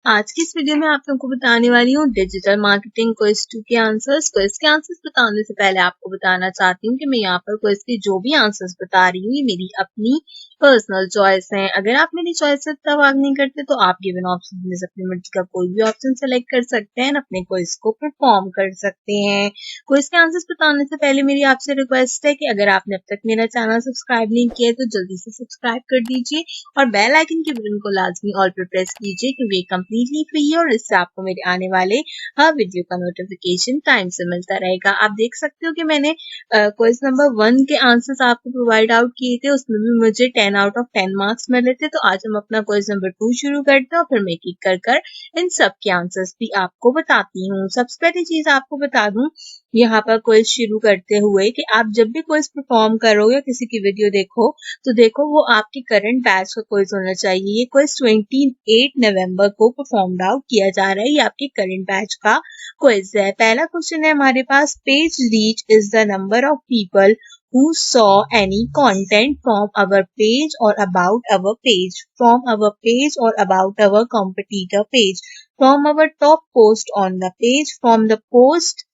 आज की इस वीडियो में आप लोगों को बताने वाली हूँ डिजिटल मार्केटिंग क्विज 2 के आंसर्स। क्विज के आंसर्स बताने से पहले आपको बताना चाहती हूँ कि मैं यहाँ पर क्विज के जो भी आंसर्स बता रही हूँ ये मेरी अपनी पर्सनल चॉइस है। अगर आप मेरी चॉइस से इत्तेफाक नहीं करते तो आप गिवन ऑप्शन में से अपनी मर्जी का कोई भी ऑप्शन सेलेक्ट कर सकते हैं, अपने क्विज को परफॉर्म कर सकते हैं। क्विज के आंसर्स बताने से पहले मेरी आपसे रिक्वेस्ट है कि अगर आपने अब तक मेरा चैनल सब्सक्राइब नहीं किया है तो जल्दी से सब्सक्राइब कर दीजिए और बेल आइकन के बटन को लाजमी ऑल पर प्रेस कीजिए क्योंकि ये कंप्लीटली फ्री है और इससे आपको मेरे आने वाले हर वीडियो का नोटिफिकेशन टाइम से मिलता रहेगा। आप देख सकते हो कि मैंने क्वेश्चन नंबर 1 के आंसर्स आपको प्रोवाइड आउट किए थे, उसमें भी मुझे 10 आउट ऑफ 10 मार्क्स मिले थे। तो आज हम अपना क्वेश्चन नंबर 2 शुरू करते हैं और फिर मैं एक एक कर इन सब के आंसर्स भी आपको बताती हूँ। सबसे पहली चीज आपको बता दूं यहाँ पर क्विज शुरू करते हुए कि आप जब भी क्विज परफॉर्म करो या किसी की वीडियो देखो तो देखो वो आपके करंट बैच का क्विज होना चाहिए। ये क्विज 28 नवंबर को परफॉर्म आउट किया जा रहा है। ये आपके करंट बैच का क्विज है। पहला क्वेश्चन है हमारे पास, page reach is the number of people who saw any content from our page or about our page, from our page or about our competitor page, from our top post on the page, from the post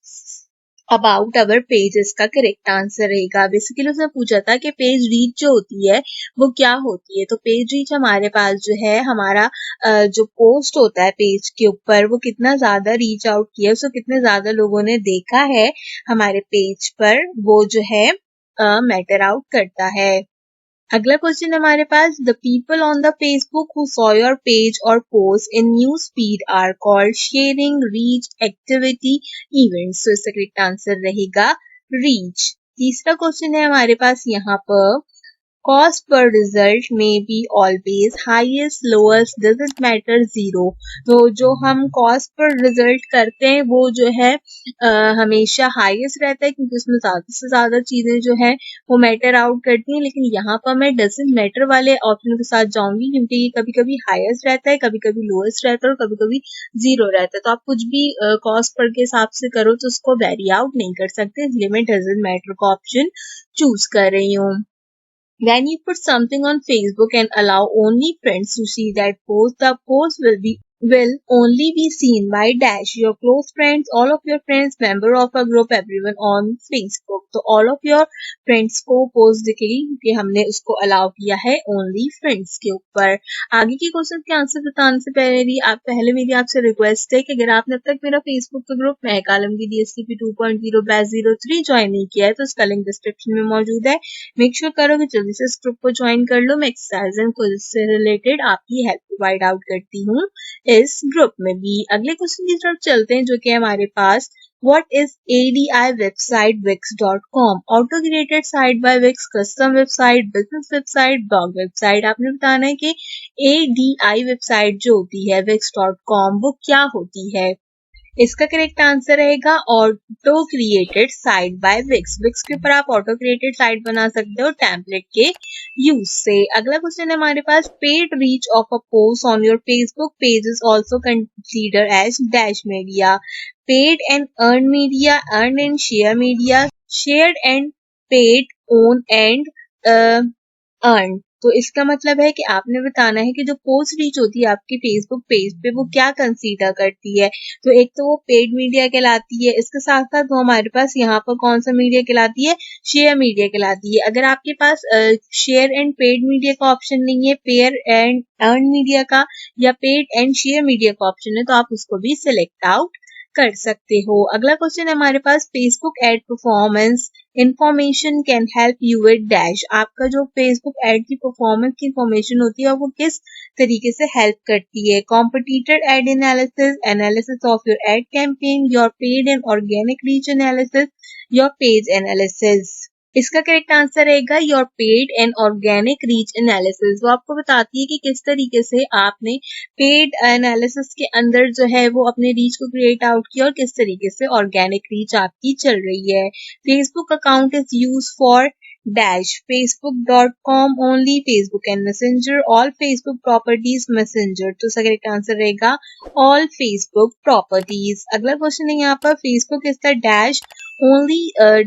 about our page. इसका correct answer रहेगा। Basically उसने पूछा था कि page reach जो होती है वो क्या होती है। तो पेज रीच हमारे पास जो है हमारा जो पोस्ट होता है पेज के ऊपर वो कितना ज्यादा रीच आउट किया है, उसको कितने ज्यादा लोगों ने देखा है हमारे पेज पर, वो जो है मैटर आउट करता है। अगला क्वेश्चन हमारे पास, the people on the Facebook who saw your page और post in news feed are called sharing, reach, activity, events. तो इसका करेक्ट आंसर रहेगा रीच। तीसरा क्वेश्चन है हमारे पास यहाँ पर, cost per result may be always highest, lowest, doesn't matter, zero। तो जो हम cost per result करते हैं वो जो है हमेशा highest रहता है क्योंकि उसमें ज्यादा से ज्यादा चीजें जो है वो मैटर आउट करती हैं। लेकिन यहाँ पर मैं doesn't matter वाले ऑप्शन के साथ जाऊंगी क्योंकि ये कभी कभी highest रहता है, कभी कभी lowest रहता है और कभी कभी जीरो रहता है। तो आप कुछ भी cost per के हिसाब से करो तो उसको वेरी आउट नहीं कर सकते, इसलिए मैं doesn't matter का ऑप्शन चूज कर रही हूँ। When you put something on Facebook and allow only friends to see that post, the post will only be seen by dash your close friends, all of your friends, member of a group, everyone on Facebook। तो all of your friends को post दिखेगी क्योंकि हमने उसको allow किया है only friends के ऊपर। आगे के क्वेश्चन के आंसर बताने से पहले मेरी आपसे रिक्वेस्ट है कि अगर आपने अब तक मेरा फेसबुक का ग्रुप महक आलमगीर DSCP 2.0 बैच 03 ज्वाइन नहीं किया है तो उसका लिंक डिस्क्रिप्शन में मौजूद है। मेक श्योर करो कि जल्दी से इस ग्रुप को ज्वाइन कर लो। मैं एक्सरसाइज एंड क्विज से रिलेटेड आपकी हेल्प प्रोवाइड आउट करती हूँ इस ग्रुप में भी। अगले क्वेश्चन की तरफ चलते हैं जो कि हमारे पास, What is ADI website Wix.com? Auto created site by Wix, custom website, business website, blog website। आपने बताना है कि ADI वेबसाइट जो होती है Wix.com वो क्या होती है। इसका करेक्ट आंसर रहेगा auto created site by Wix. Wix के ऊपर आप ऑटो क्रिएटेड साइट बना सकते हो टेम्पलेट के यूज से। अगला क्वेश्चन है हमारे पास, paid reach of a post on your Facebook page is also consider as dash media, paid and earn media, earn and share media, shared and paid, own and earn. तो इसका मतलब है कि आपने बताना है कि जो पोस्ट रीच होती है आपकी फेसबुक पेज पे वो क्या कंसीडर करती है। तो एक तो वो पेड मीडिया कहलाती है, इसके साथ साथ वो हमारे पास यहाँ पर कौन सा मीडिया कहलाती है, शेयर मीडिया कहलाती है। अगर आपके पास शेयर एंड पेड मीडिया का ऑप्शन नहीं है, पेयर एंड अर्न मीडिया का या पेड एंड शेयर मीडिया का ऑप्शन है तो आप उसको भी सिलेक्ट आउट कर सकते हो। अगला क्वेश्चन है हमारे पास, Facebook ad performance information can help you with dash. आपका जो फेसबुक एड की परफॉर्मेंस की इंफॉर्मेशन होती है वो किस तरीके से हेल्प करती है। Competitor ad analysis, analysis of your ad campaign, your paid and organic reach analysis, your page analysis. इसका करेक्ट आंसर रहेगा your paid and organic reach analysis. वो आपको बताती है कि किस तरीके से आपने पेड एनालिसिस के अंदर जो है वो अपने रीच को क्रिएट आउट किया और किस तरीके से ऑर्गेनिक रीच आपकी चल रही है। Facebook account is use for dash facebook.com only, Facebook and messenger, all Facebook properties messenger. तो इसका करेक्ट आंसर रहेगा ऑल फेसबुक प्रॉपर्टीज। अगला क्वेश्चन है यहाँ पर, Facebook is the dash only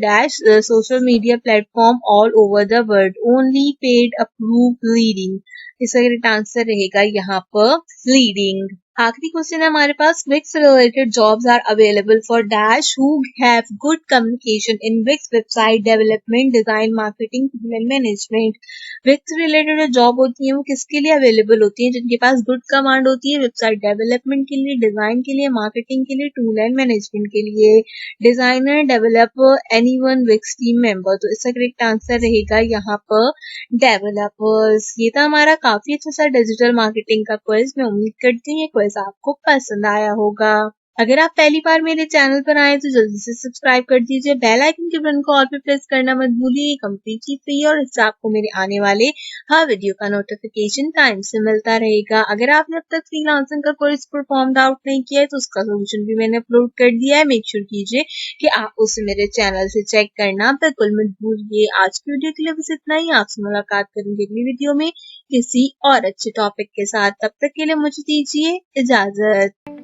dash social media platform all over the world, only paid, approved, leading। इसका correct answer रहेगा यहाँ पर लीडिंग। आखिरी क्वेश्चन है हमारे पास, Wix related jobs are available for dash who have good communication in Wix website development, design, marketing, and management. Wix related जो job होती है वो किसके लिए अवेलेबल होती है? जिनके पास गुड कमांड होती है वेबसाइट डेवलपमेंट के लिए, डिजाइन के लिए, मार्केटिंग के लिए, टूल एंड मैनेजमेंट के लिए। Designer, developer, anyone Wix team member. तो इसका करेक्ट आंसर रहेगा यहाँ पर डेवलपर्स। ये था हमारा काफी अच्छा सा डिजिटल मार्केटिंग का क्विज। मैं उम्मीद करती हूँ ये क्विज आपको पसंद आया होगा। अगर आप पहली बार मेरे चैनल पर आए तो जल्दी से सब्सक्राइब कर दीजिए, बेल आइकन के बटन को ऑल पे प्रेस करना मत भूलिए। कंप्लीटली फ्री और इससे आपको मेरे आने वाले हर वीडियो का नोटिफिकेशन टाइम से मिलता रहेगा। अगर आपने अब तक फ्रीलांसिंग का कोर्स परफॉर्म आउट नहीं किया है तो उसका सोल्यूशन भी मैंने अपलोड कर दिया है। मेक श्योर कीजिए कि आप उसे मेरे चैनल से चेक करना बिल्कुल मत भूलिए। आज की वीडियो के लिए बस इतना ही। आपसे मुलाकात करेंगे अगली वीडियो में किसी और अच्छे टॉपिक के साथ। तब तक के लिए मुझे दीजिए इजाजत।